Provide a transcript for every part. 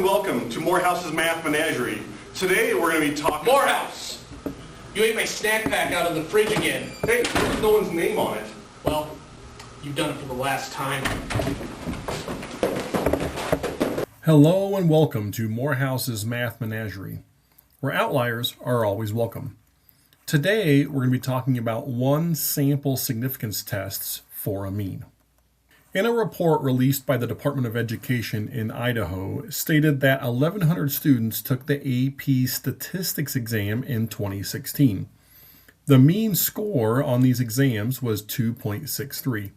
welcome to Morehouse's Math Menagerie. Today we're going to be talking... Morehouse! You ate my snack pack out of the fridge again. Hey, there's no one's name on it. Well, you've done it for the last time. Hello and welcome to Morehouse's Math Menagerie, where outliers are always welcome. Today we're going to be talking about one sample significance tests for a mean. In a report released by the Department of Education in Idaho, stated that 1,100 students took the AP Statistics exam in 2016. The mean score on these exams was 2.63.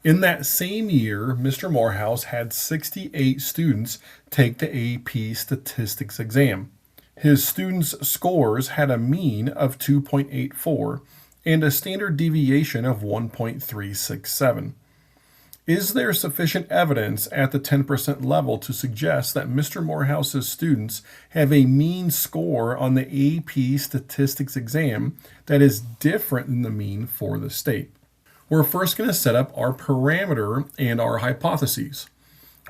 In that same year, Mr. Morehouse had 68 students take the AP Statistics exam. His students' scores had a mean of 2.84 and a standard deviation of 1.367. Is there sufficient evidence at the 10% level to suggest that Mr. Morehouse's students have a mean score on the AP Statistics exam that is different than the mean for the state? We're first going to set up our parameter and our hypotheses.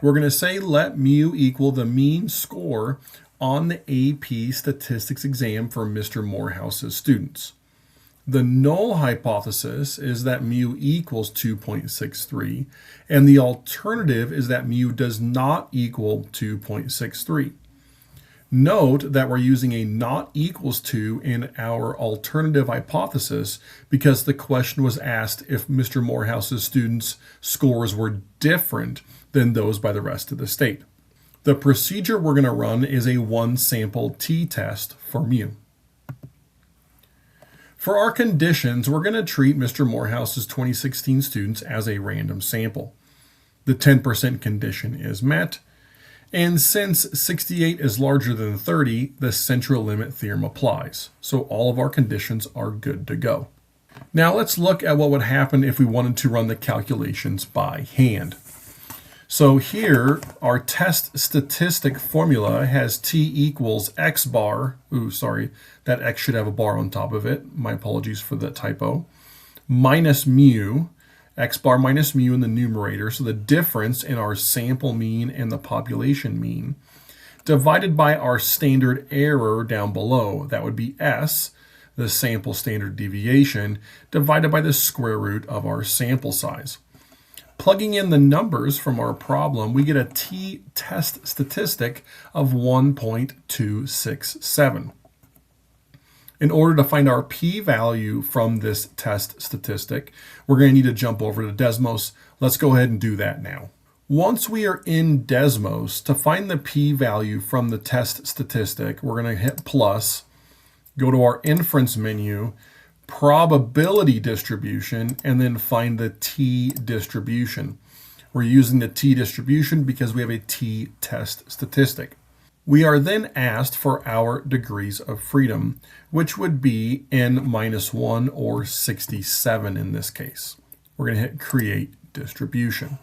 We're going to say let mu equal the mean score on the AP Statistics exam for Mr. Morehouse's students. The null hypothesis is that mu equals 2.63, and the alternative is that mu does not equal 2.63. Note that we're using a not equals to in our alternative hypothesis because the question was asked if Mr. Morehouse's students' scores were different than those by the rest of the state. The procedure we're going to run is a one-sample t-test for mu. For our conditions, we're going to treat Mr. Morehouse's 2016 students as a random sample. The 10% condition is met. And since 68 is larger than 30, the central limit theorem applies. So all of our conditions are good to go. Now let's look at what would happen if we wanted to run the calculations by hand. So here, our test statistic formula has t equals x bar. Ooh, sorry, that x should have a bar on top of it. My apologies for the typo. Minus mu. X bar minus mu in the numerator, so the difference in our sample mean and the population mean, divided by our standard error down below. That would be S, the sample standard deviation, divided by the square root of our sample size. Plugging in the numbers from our problem, we get a t-test statistic of 1.267. In order to find our p-value from this test statistic, we're going to need to jump over to Desmos. Let's go ahead and do that now. Once we are in Desmos, to find the p-value from the test statistic, we're going to hit plus, go to our inference menu, probability distribution, and then find the t-distribution. We're using the t-distribution because we have a t-test statistic. We are then asked for our degrees of freedom, which would be n-1 or 67 in this case. We're going to hit create distribution.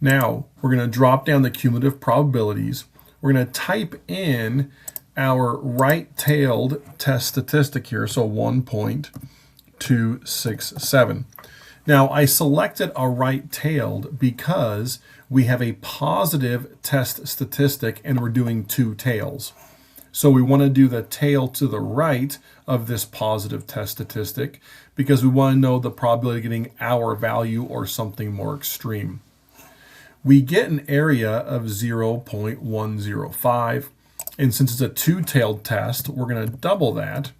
Now we're going to drop down the cumulative probabilities. We're going to type in our right-tailed test statistic here, so 1.267. Now I selected a right-tailed because we have a positive test statistic and we're doing two tails. So we want to do the tail to the right of this positive test statistic because we want to know the probability of getting our value or something more extreme. We get an area of 0.105, and since it's a two-tailed test, we're going to double that,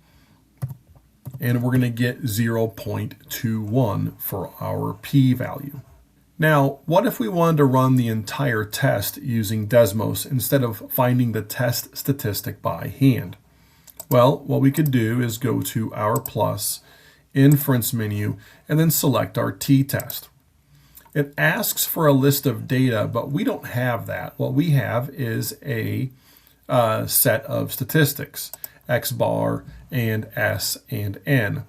and we're going to get 0.21 for our p-value. Now, what if we wanted to run the entire test using Desmos instead of finding the test statistic by hand? Well, what we could do is go to our plus, inference menu, and then select our t-test. It asks for a list of data, but we don't have that. What we have is a set of statistics, x bar and s and n.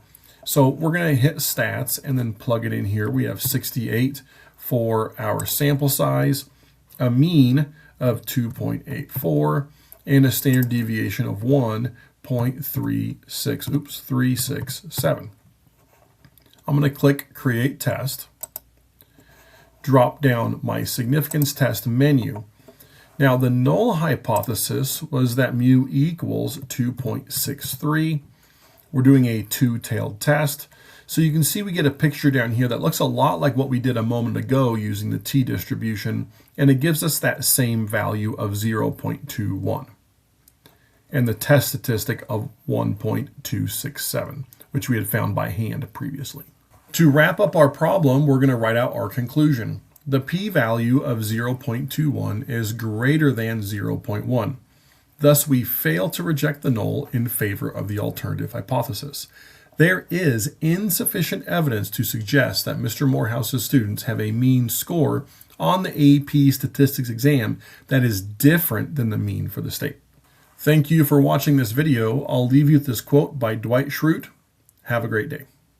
So we're going to hit stats and then plug it in here. We have 68 for our sample size, a mean of 2.84, and a standard deviation of 367. I'm going to click Create Test, drop down my significance test menu. Now, the null hypothesis was that mu equals 2.63. We're doing a two-tailed test. So you can see we get a picture down here that looks a lot like what we did a moment ago using the t-distribution, and it gives us that same value of 0.21 and the test statistic of 1.267, which we had found by hand previously. To wrap up our problem, we're going to write out our conclusion. The p-value of 0.21 is greater than 0.1. Thus, we fail to reject the null in favor of the alternative hypothesis. There is insufficient evidence to suggest that Mr. Morehouse's students have a mean score on the AP statistics exam that is different than the mean for the state. Thank you for watching this video. I'll leave you with this quote by Dwight Schrute. Have a great day.